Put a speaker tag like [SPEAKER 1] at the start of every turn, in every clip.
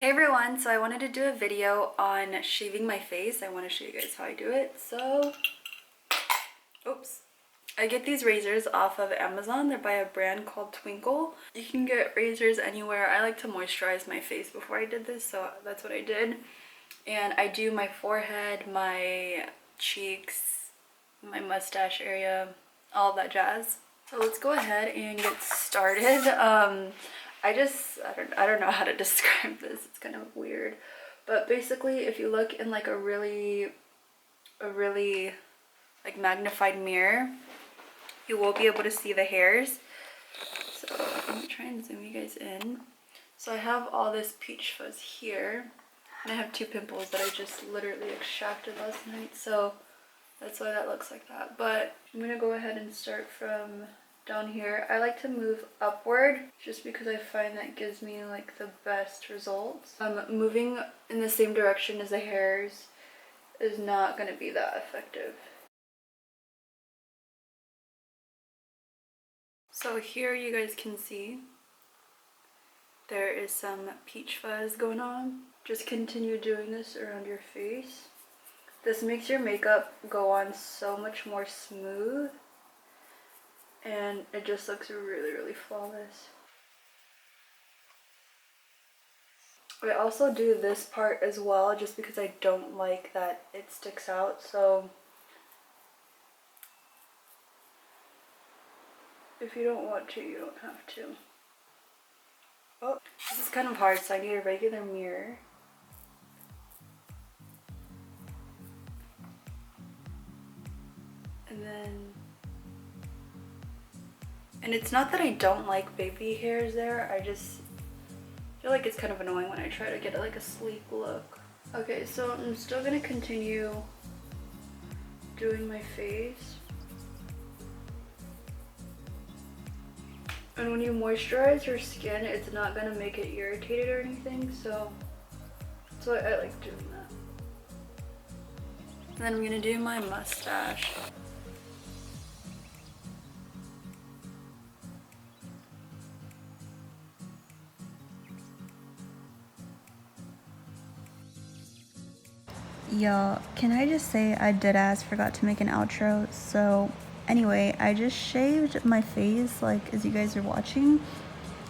[SPEAKER 1] Hey everyone, so I wanted to do a video on shaving my face. I want to show you guys how I do it. So, oops. I get these razors off of Amazon. They're by a brand called Twinkle. You can get razors anywhere. I like to moisturize my face before I did this, so that's what I did. And I do my forehead, my cheeks, my mustache area, all that jazz. So let's go ahead and get started. I don't know how to describe this. It's kind of weird. But basically, if you look in like a really like magnified mirror, you will be able to see the hairs. So I'm gonna try and zoom you guys in. So I have all this peach fuzz here, and I have two pimples that I just literally extracted last night. So that's why that looks like that. But I'm gonna go ahead and start from down here. I like to move upward just because I find that gives me like the best results. Moving in the same direction as the hairs is not going to be that effective. So here you guys can see there is some peach fuzz going on. Just continue doing this around your face. This makes your makeup go on so much more smooth. And it just looks really flawless. I also do this part as well just because I don't like that it sticks out, so if you don't want to, you don't have to. Oh, this is kind of hard, so I need a regular mirror. And it's not that I don't like baby hairs there, I just feel like it's kind of annoying when I try to get like a sleek look. Okay, so I'm still gonna continue doing my face. And when you moisturize your skin, it's not gonna make it irritated or anything, so that's why I like doing that. And then I'm gonna do my mustache.
[SPEAKER 2] Y'all, can I just say I deadass forgot to make an outro? So anyway, I just shaved my face, like as you guys are watching.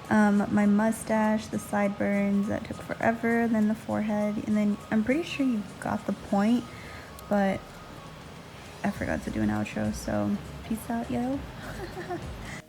[SPEAKER 2] My mustache, the sideburns, that took forever, then the forehead, and then I'm pretty sure you got the point, but I forgot to do an outro, so peace out, yo.